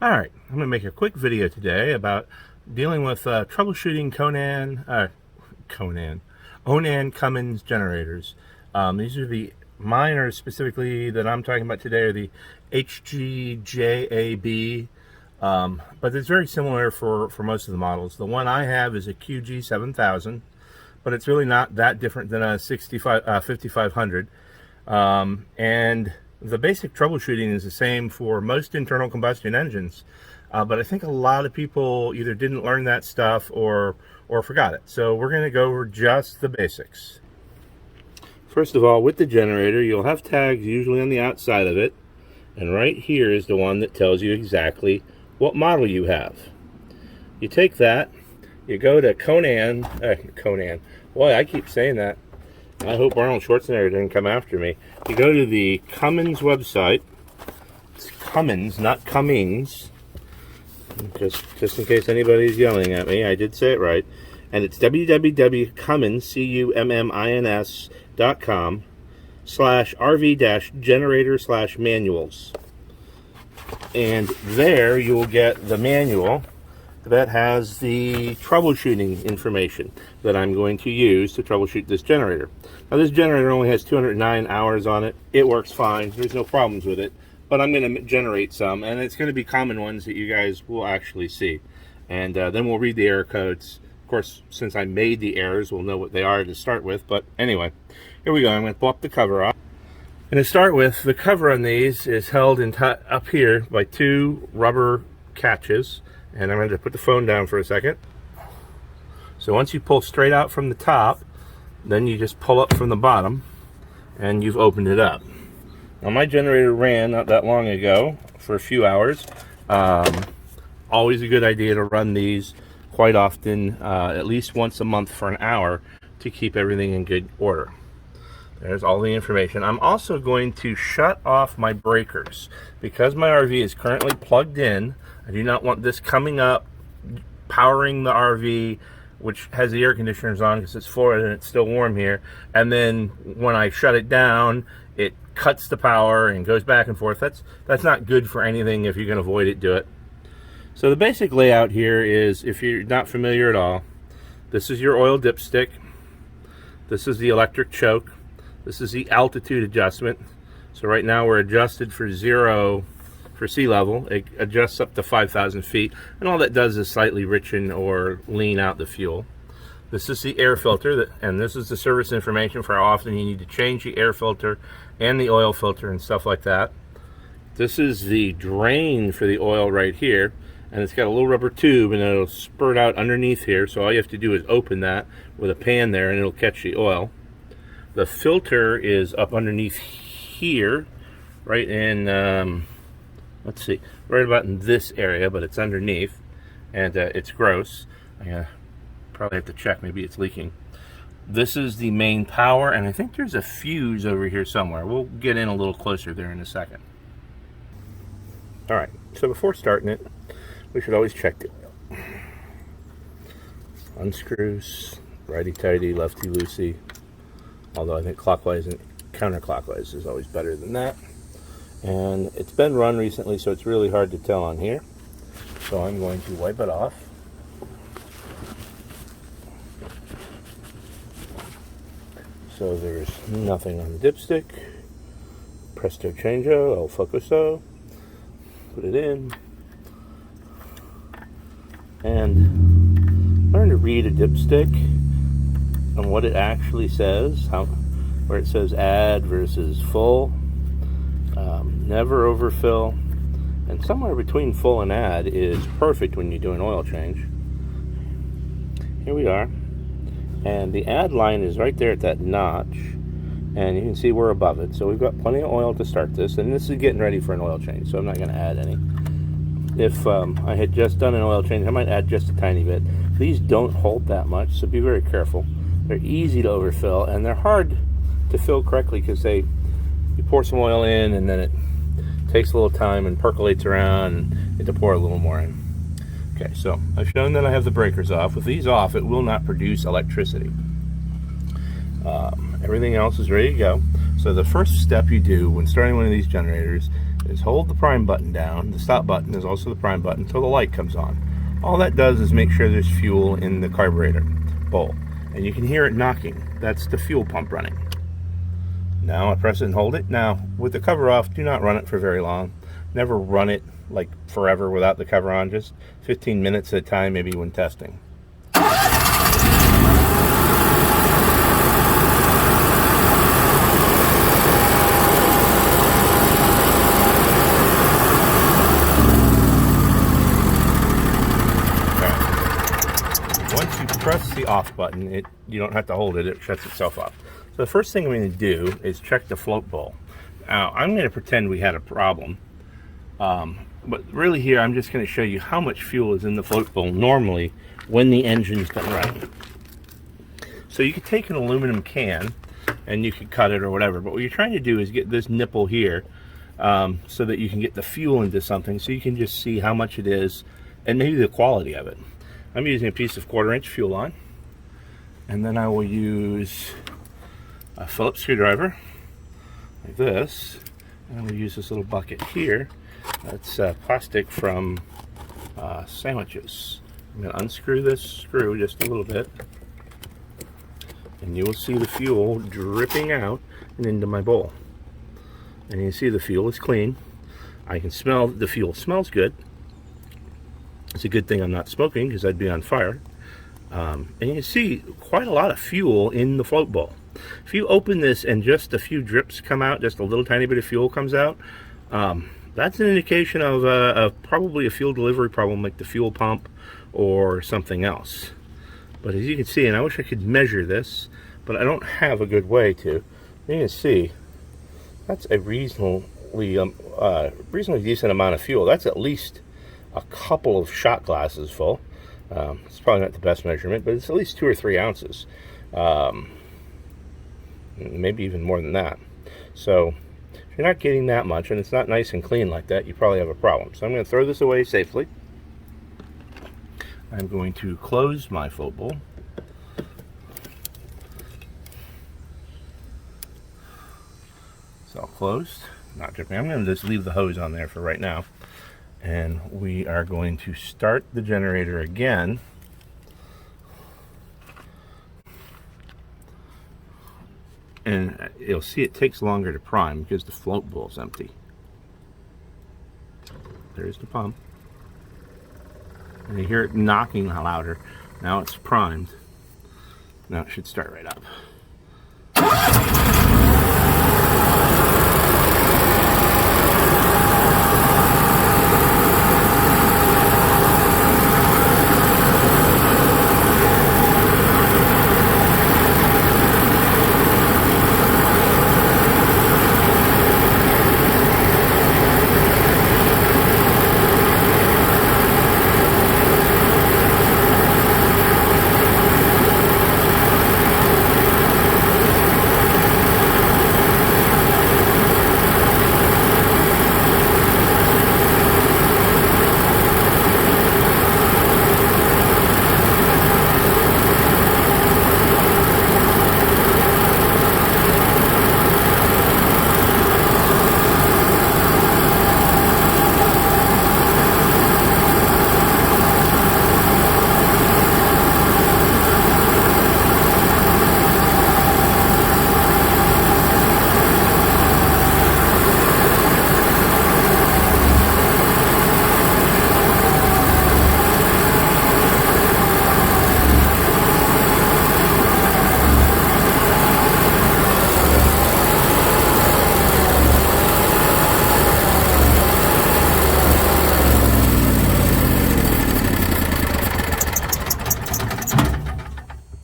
Alright, I'm going to make a quick video today about dealing with troubleshooting Onan Cummins generators. These are mine are specifically that I'm talking about today are the HGJAB, but it's very similar for most of the models. The one I have is a QG 7000, but it's really not that different than a 5500. And the basic troubleshooting is the same for most internal combustion engines, but I think a lot of people either didn't learn that stuff or forgot it. So we're going to go over just the basics. First of all, with the generator, you'll have tags usually on the outside of it, and right here is the one that tells you exactly what model you have. You take that, you go to Conan, boy, I keep saying that. I hope Arnold Schwarzenegger didn't come after me. You go to the Cummins website. It's Cummins, not Cummings. Just in case anybody's yelling at me, I did say it right. And it's www.cummins.com/rv-generator/manuals. And there you will get the manual that has the troubleshooting information that I'm going to use to troubleshoot this generator. Now this generator only has 209 hours on it. It works fine. There's no problems with it. But I'm going to generate some, and it's going to be common ones that you guys will actually see. And then we'll read the error codes. Of course, since I made the errors, we'll know what they are to start with. But anyway, here we go. I'm going to pull up the cover off. And to start with, the cover on these is held up here by two rubber catches. And I'm going to put the phone down for a second. So once you pull straight out from the top, then you just pull up from the bottom, and you've opened it up. Now my generator ran not that long ago for a few hours. Always a good idea to run these quite often, at least once a month for an hour, to keep everything in good order. There's all the information. I'm also going to shut off my breakers. Because my RV is currently plugged in, I do not want this coming up, powering the RV, which has the air conditioners on because it's Florida and it's still warm here. And then when I shut it down, it cuts the power and goes back and forth. That's not good for anything. If you can avoid it, do it. So the basic layout here is, if you're not familiar at all, this is your oil dipstick. This is the electric choke. This is the altitude adjustment. So right now we're adjusted for 0 for sea level. It adjusts up to 5,000 feet, and all that does is slightly richen or lean out the fuel. This is the air filter, and this is the service information for how often you need to change the air filter and the oil filter and stuff like that. This is the drain for the oil right here, and it's got a little rubber tube, and it'll spurt out underneath here, so all you have to do is open that with a pan there, and it'll catch the oil. The filter is up underneath here, right in, let's see, right about in this area, but it's underneath, and it's gross. I probably have to check, maybe it's leaking. This is the main power, and I think there's a fuse over here somewhere. We'll get in a little closer there in a second. Alright, so before starting it, we should always check the oil. Unscrews, righty-tighty, lefty-loosey. Although I think clockwise and counterclockwise is always better than that. And it's been run recently, so it's really hard to tell on here. So I'm going to wipe it off. So there's nothing on the dipstick. Presto changeo, el focuso. Put it in. And learn to read a dipstick and what it actually says, where it says add versus full, never overfill, and somewhere between full and add is perfect when you do an oil change. Here we are, and the add line is right there at that notch, and you can see we're above it, so we've got plenty of oil to start this, and this is getting ready for an oil change, so I'm not going to add any. If I had just done an oil change, I might add just a tiny bit. These don't hold that much, so be very careful. They're easy to overfill, and they're hard to fill correctly because you pour some oil in, and then it takes a little time and percolates around, and you have to pour a little more in. Okay, so I've shown that I have the breakers off. With these off, it will not produce electricity. Everything else is ready to go. So the first step you do when starting one of these generators is hold the prime button down. The stop button is also the prime button until the light comes on. All that does is make sure there's fuel in the carburetor bowl. And you can hear it knocking. That's the fuel pump running. Now I press it and hold it. Now, with the cover off, do not run it for very long. Never run it like forever without the cover on. Just 15 minutes at a time, maybe when testing. Press the off button. You don't have to hold it, it shuts itself off. So the first thing I'm going to do is check the float bowl. Now I'm going to pretend we had a problem, but really here I'm just going to show you how much fuel is in the float bowl normally when the engine's been running. So you could take an aluminum can and you could cut it or whatever, but what you're trying to do is get this nipple here so that you can get the fuel into something, so you can just see how much it is and maybe the quality of it. I'm using a piece of 1/4-inch fuel line, and then I will use a Phillips screwdriver like this, and we'll use this little bucket here. That's plastic from sandwiches. I'm going to unscrew this screw just a little bit, and you will see the fuel dripping out and into my bowl. And you see the fuel is clean. I can smell the fuel smells good. It's a good thing I'm not smoking because I'd be on fire. And you can see quite a lot of fuel in the float bowl. If you open this and just a few drips come out, just a little tiny bit of fuel comes out, that's an indication of probably a fuel delivery problem like the fuel pump or something else. But as you can see, and I wish I could measure this, but I don't have a good way to. You can see that's a reasonably decent amount of fuel. That's at least a couple of shot glasses full. It's probably not the best measurement, but it's at least 2 or 3 ounces. Maybe even more than that. So if you're not getting that much and it's not nice and clean like that, you probably have a problem. So I'm going to throw this away safely. I'm going to close my float bowl. It's all closed, not dripping. I'm going to just leave the hose on there for right now. And we are going to start the generator again. And you'll see it takes longer to prime because the float bowl is empty. There's the pump. And you hear it knocking louder. Now it's primed. Now it should start right up.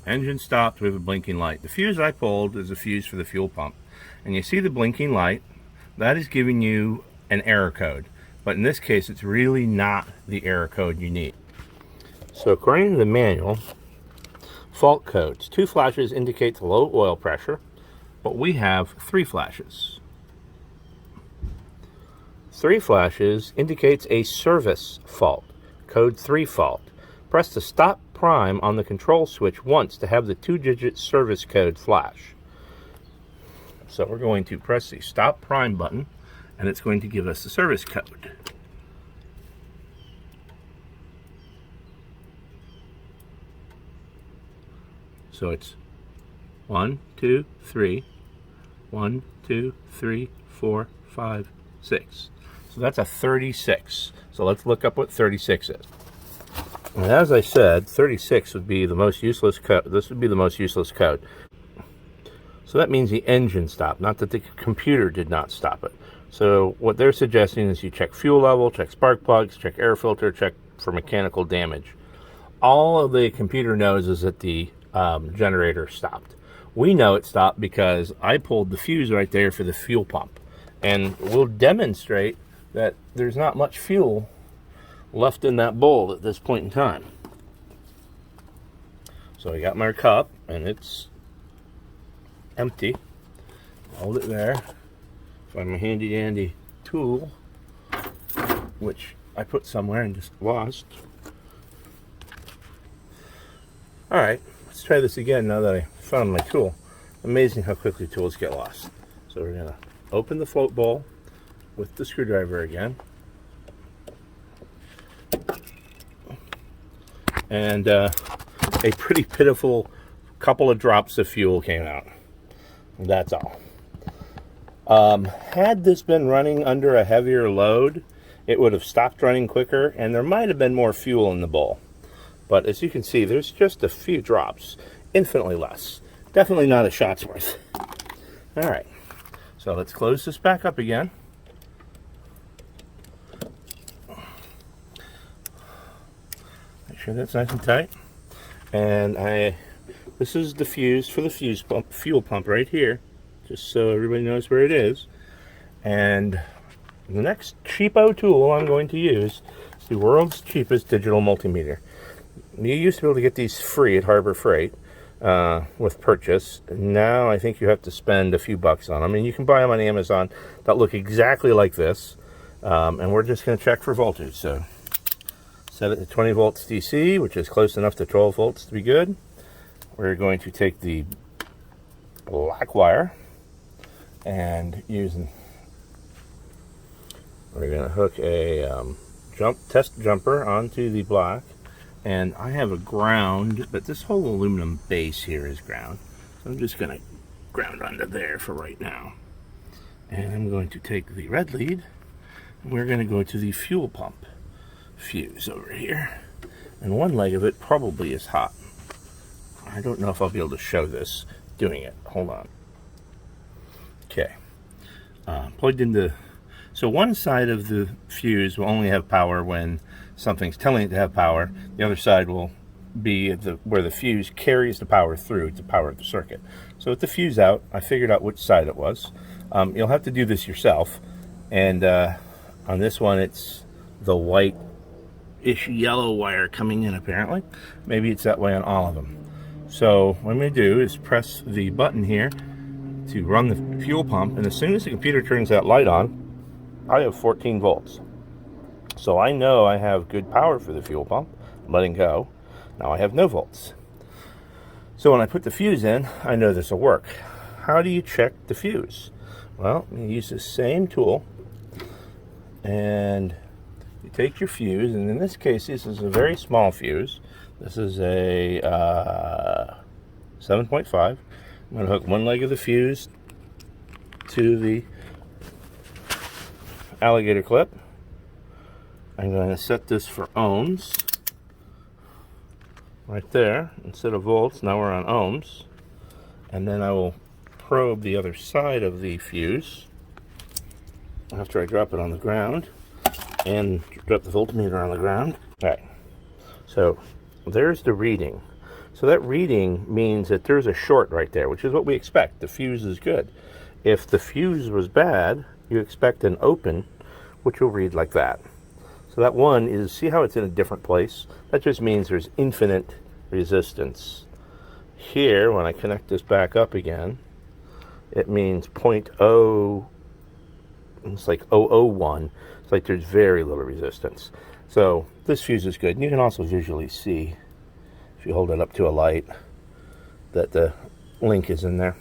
Engine stopped with a blinking light. The fuse I pulled is a fuse for the fuel pump. And you see the blinking light, that is giving you an error code. But in this case, it's really not the error code you need. So according to the manual, fault codes, 2 flashes indicate the low oil pressure, but we have 3 flashes. 3 flashes indicates a service fault, code 3 fault. Press the stop prime on the control switch once to have the 2-digit service code flash. So we're going to press the stop prime button and it's going to give us the service code. So it's 1, 2, 3, 1, 2, 3, 4, 5, 6. So that's a 36. So let's look up what 36 is. And as I said, 36 would be the most useless code. This would be the most useless code. So that means the engine stopped, not that the computer did not stop it. So what they're suggesting is you check fuel level, check spark plugs, check air filter, check for mechanical damage. All of the computer knows is that the generator stopped. We know it stopped because I pulled the fuse right there for the fuel pump. And we'll demonstrate that there's not much fuel left in that bowl at this point in time. So I got my cup and it's empty. Hold it there. Find my handy dandy tool, which I put somewhere and just lost. Alright, let's try this again now that I found my tool. Amazing how quickly tools get lost. So we're going to open the float bowl with the screwdriver again. And a pretty pitiful couple of drops of fuel came out. That's all. Had this been running under a heavier load, it would have stopped running quicker, and there might have been more fuel in the bowl. But as you can see, there's just a few drops, infinitely less. Definitely not a shot's worth. All right, so let's close this back up again. Make sure that's nice and tight. And this is the fuse for the fuel pump right here, just so everybody knows where it is. And the next cheapo tool I'm going to use is the world's cheapest digital multimeter. You used to be able to get these free at Harbor Freight with purchase. Now I think you have to spend a few bucks on them. And you can buy them on Amazon that look exactly like this. And we're just going to check for voltage. So set it to 20 volts DC, which is close enough to 12 volts to be good. We're going to take the black wire and we're going to hook a test jumper onto the black. And I have a ground, but this whole aluminum base here is ground. So I'm just going to ground under there for right now. And I'm going to take the red lead, and we're going to go to the fuel pump fuse over here. And one leg of it probably is hot. I don't know if I'll be able to show this doing it. Hold on. Okay. Plugged into... So one side of the fuse will only have power when something's telling it to have power. The other side will be where the fuse carries the power through to power the circuit. So with the fuse out, I figured out which side it was. You'll have to do this yourself. And on this one, it's the white-ish yellow wire coming in, apparently. Maybe it's that way on all of them. So what I'm going to do is press the button here to run the fuel pump. And as soon as the computer turns that light on, I have 14 volts. So I know I have good power for the fuel pump. I'm letting go. Now I have no volts. So when I put the fuse in, I know this will work. How do you check the fuse? Well, you use the same tool, and you take your fuse, and in this case, this is a very small fuse. This is a 7.5. I'm going to hook one leg of the fuse to the alligator clip. I'm going to set this for ohms right there instead of volts. Now we're on ohms, and then I will probe the other side of the fuse after I drop it on the ground and drop the voltmeter on the ground. All right, so there's the reading. So that reading means that there's a short right there, which is what we expect. The fuse is good. If the fuse was bad, you expect an open, which will read like that. So that one is, see how it's in a different place? That just means there's infinite resistance. Here, when I connect this back up again, it means 0.0, it's like 001. It's like there's very little resistance. So this fuse is good. And you can also visually see, if you hold it up to a light, that the link is in there.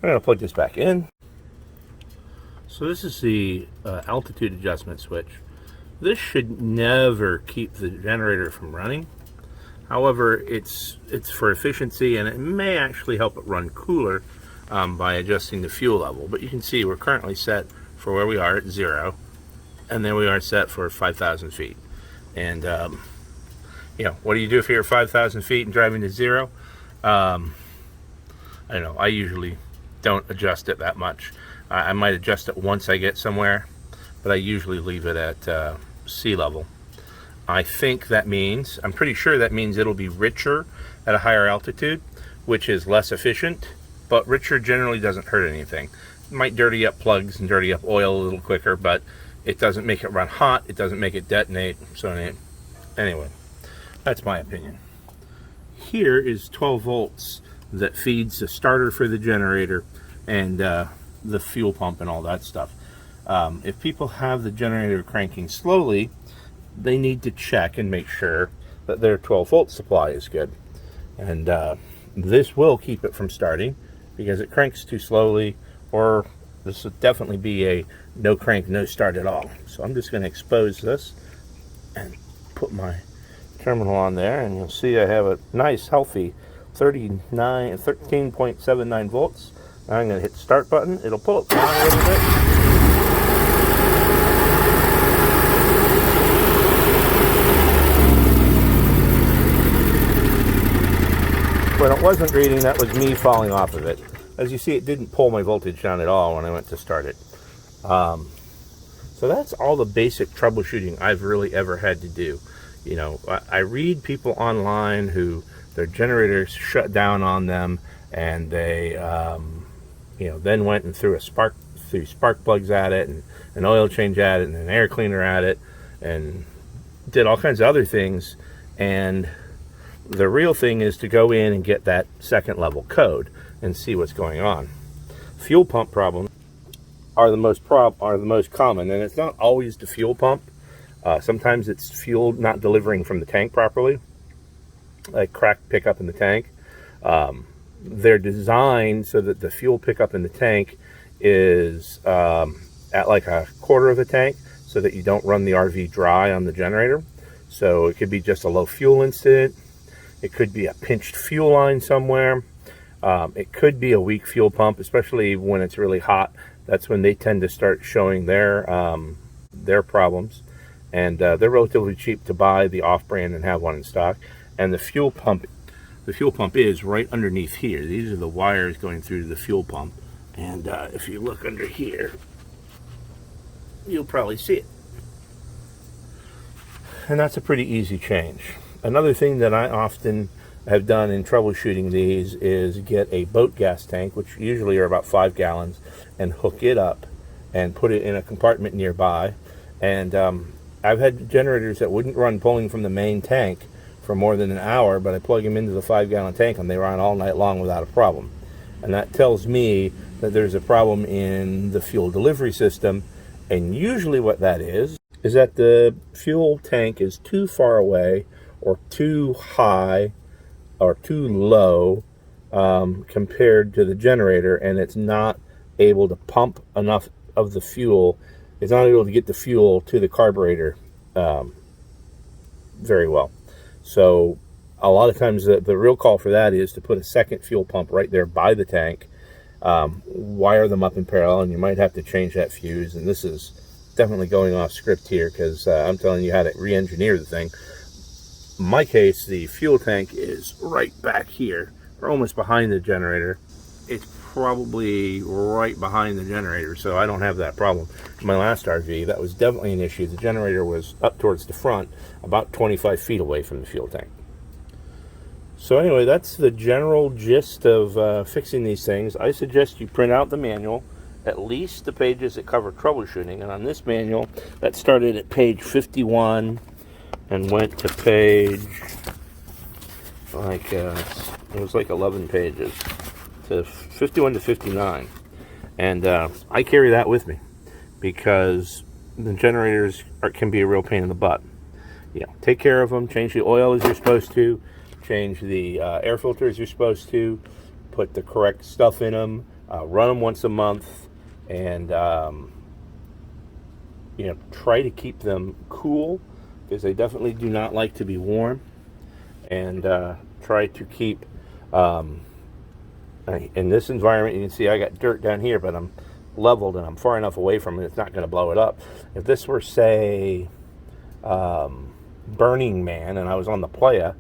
I'm going to plug this back in. So this is the altitude adjustment switch. This should never keep the generator from running. However, it's for efficiency, and it may actually help it run cooler by adjusting the fuel level. But you can see we're currently set for where we are at 0, and then we are set for 5,000 feet. And you know, what do you do if you're at 5,000 feet and driving to 0? I don't know. I usually don't adjust it that much. I might adjust it once I get somewhere, but I usually leave it at sea level. I think that means, I'm pretty sure that means it'll be richer at a higher altitude, which is less efficient, but richer generally doesn't hurt anything. It might dirty up plugs and dirty up oil a little quicker, but it doesn't make it run hot, it doesn't make it detonate. So anyway, that's my opinion. Here is 12 volts that feeds the starter for the generator and the fuel pump and all that stuff. If people have the generator cranking slowly, they need to check and make sure that their 12 volt supply is good. And this will keep it from starting because it cranks too slowly, or this would definitely be a no crank, no start at all. So I'm just going to expose this and put my terminal on there, and you'll see I have a nice healthy 13.79 volts. Now I'm going to hit the start button. It'll pull it down a little bit. When it wasn't reading, that was me falling off of it. As you see, it didn't pull my voltage down at all when I went to start it. So that's all the basic troubleshooting I've really ever had to do. You know, I read people online who their generators shut down on them, and they, you know, then went and threw spark plugs at it, and an oil change at it, and an air cleaner at it, and did all kinds of other things. And the real thing is to go in and get that second level code and see what's going on. Fuel pump problems are the most common, and it's not always the fuel pump. Sometimes it's fuel not delivering from the tank properly, like cracked pickup in the tank. They're designed so that the fuel pickup in the tank is at like a quarter of the tank, so that you don't run the RV dry on the generator. So it could be just a low fuel incident. It could be a pinched fuel line somewhere. It could be a weak fuel pump, especially when it's really hot. That's when they tend to start showing their problems. And they're relatively cheap to buy the off-brand and have one in stock. And the fuel pump is right underneath here. These are the wires going through the fuel pump. And if you look under here, you'll probably see it. And that's a pretty easy change. Another thing that I often have done in troubleshooting these is get a boat gas tank, which usually are about 5 gallons, and hook it up and put it in a compartment nearby. And I've had generators that wouldn't run pulling from the main tank for more than an hour, but I plug them into the 5-gallon tank and they run all night long without a problem. And that tells me that there's a problem in the fuel delivery system. And usually what that is that the fuel tank is too far away or too high or too low compared to the generator, and it's not able to pump enough of the fuel. It's not able to get the fuel to the carburetor very well. So a lot of times the real call for that is to put a second fuel pump right there by the tank, wire them up in parallel, and you might have to change that fuse. And this is definitely going off script here, because I'm telling you how to re-engineer the thing. In my case, the fuel tank is right back here, or almost behind the generator. It's probably right behind the generator, so I don't have that problem. In my last RV, that was definitely an issue. The generator was up towards the front, about 25 feet away from the fuel tank. So anyway, that's the general gist of fixing these things. I suggest you print out the manual, at least the pages that cover troubleshooting. And on this manual, that started at page 51 and went to page, like, it was like 11 pages, to 51 to 59. And I carry that with me because the generators can be a real pain in the butt. You know, take care of them, change the oil as you're supposed to, change the air filter as you're supposed to, put the correct stuff in them, run them once a month, and try to keep them cool, because they definitely do not like to be warm. And try to keep, in this environment, you can see I got dirt down here, but I'm leveled and I'm far enough away from it, it's not going to blow it up. If this were, say, Burning Man, and I was on the playa,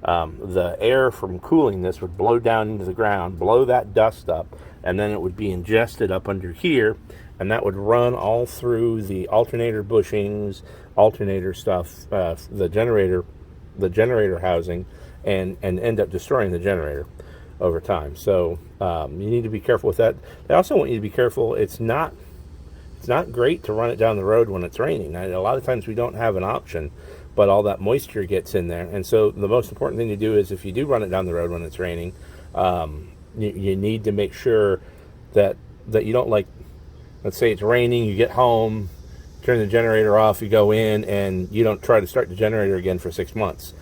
the air from cooling this would blow down into the ground, blow that dust up, and then it would be ingested up under here, and that would run all through the alternator bushings, alternator stuff, the generator housing, and end up destroying the generator over time. So you need to be careful with that. They also want you to be careful. It's not great to run it down the road when it's raining. A lot of times we don't have an option, but all that moisture gets in there. And so the most important thing to do is, if you do run it down the road when it's raining, you need to make sure that you don't, like, let's say it's raining, you get home, turn the generator off, you go in, and you don't try to start the generator again for 6 months.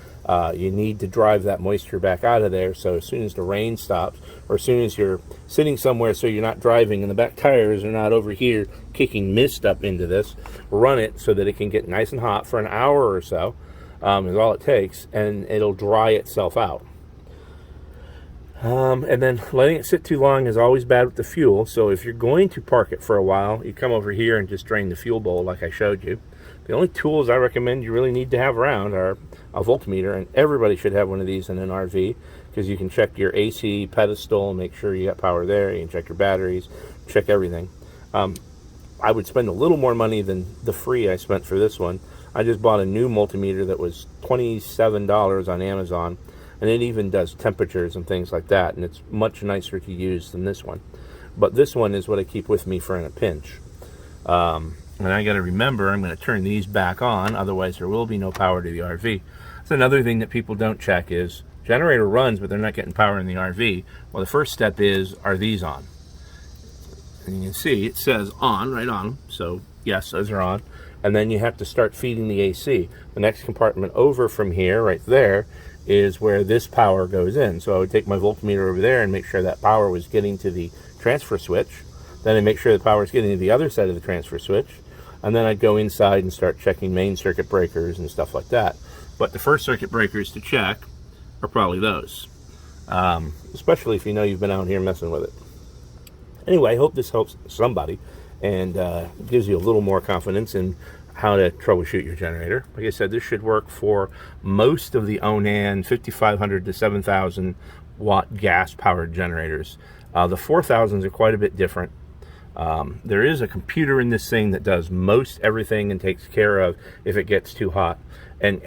You need to drive that moisture back out of there, so as soon as the rain stops, or as soon as you're sitting somewhere so you're not driving and the back tires are not over here kicking mist up into this, run it so that it can get nice and hot for an hour or so, is all it takes, and it'll dry itself out. And then letting it sit too long is always bad with the fuel. So if you're going to park it for a while, you come over here and just drain the fuel bowl like I showed you. The only tools I recommend you really need to have around are a voltmeter, and everybody should have one of these in an RV, because you can check your AC pedestal, make sure you got power there, you can check your batteries, check everything. I would spend a little more money than the free I spent for this one. I just bought a new multimeter that was $27 on Amazon, and it even does temperatures and things like that, and it's much nicer to use than this one. But this one is what I keep with me for in a pinch. And I got to remember, I'm going to turn these back on, otherwise there will be no power to the RV. That's another thing that people don't check is, generator runs, but they're not getting power in the RV. Well, the first step is, are these on? And you can see it says on, right on them. So yes, those are on. And then you have to start feeding the AC. The next compartment over from here, right there, is where this power goes in. So I would take my voltmeter over there and make sure that power was getting to the transfer switch. Then I make sure the power is getting to the other side of the transfer switch. And then I'd go inside and start checking main circuit breakers and stuff like that. But the first circuit breakers to check are probably those. Especially if you know you've been out here messing with it. Anyway, I hope this helps somebody and gives you a little more confidence in how to troubleshoot your generator. Like I said, this should work for most of the Onan 5500 to 7000 watt gas powered generators. The 4000s are quite a bit different. There is a computer in this thing that does most everything and takes care of if it gets too hot. And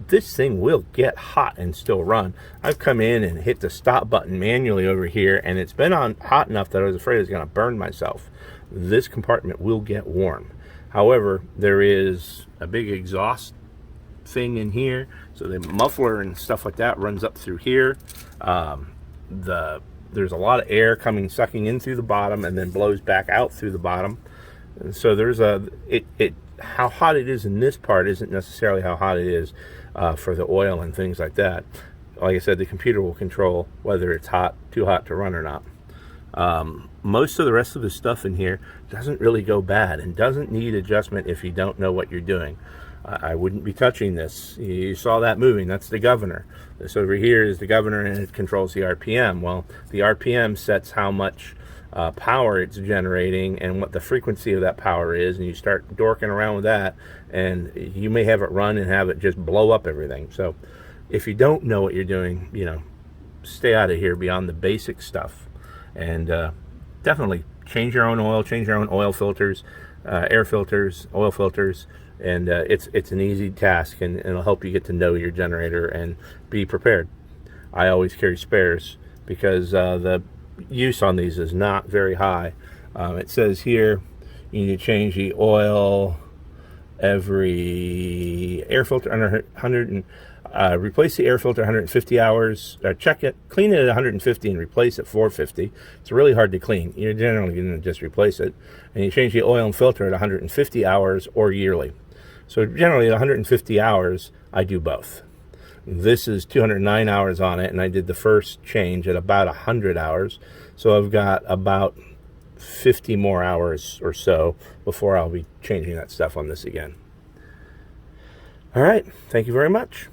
this thing will get hot and still run. I've come in and hit the stop button manually over here, and it's been on hot enough that I was afraid it was going to burn myself. This compartment will get warm. However, there is a big exhaust thing in here, so the muffler and stuff like that runs up through here. There's a lot of air sucking in through the bottom and then blows back out through the bottom. And so there's how hot it is in this part isn't necessarily how hot it is for the oil and things like that. Like I said, the computer will control whether it's too hot to run or not. Most of the rest of the stuff in here doesn't really go bad and doesn't need adjustment if you don't know what you're doing. I wouldn't be touching this. You saw that moving. That's the governor. This over here is the governor, and it controls the RPM. Well, the RPM sets how much power it's generating and what the frequency of that power is, and you start dorking around with that, and you may have it run and have it just blow up everything. So if you don't know what you're doing, stay out of here beyond the basic stuff. And definitely change your own oil filters, air filters, oil filters. And it's an easy task, and it'll help you get to know your generator and be prepared. I always carry spares because the use on these is not very high. It says here you need to change the oil every air filter under 100 and replace the air filter 150 hours. Check it, clean it at 150 and replace at 450. It's really hard to clean. You're generally going to just replace it. And you change the oil and filter at 150 hours or yearly. So generally at 150 hours, I do both. This is 209 hours on it, and I did the first change at about 100 hours. So I've got about 50 more hours or so before I'll be changing that stuff on this again. All right, thank you very much.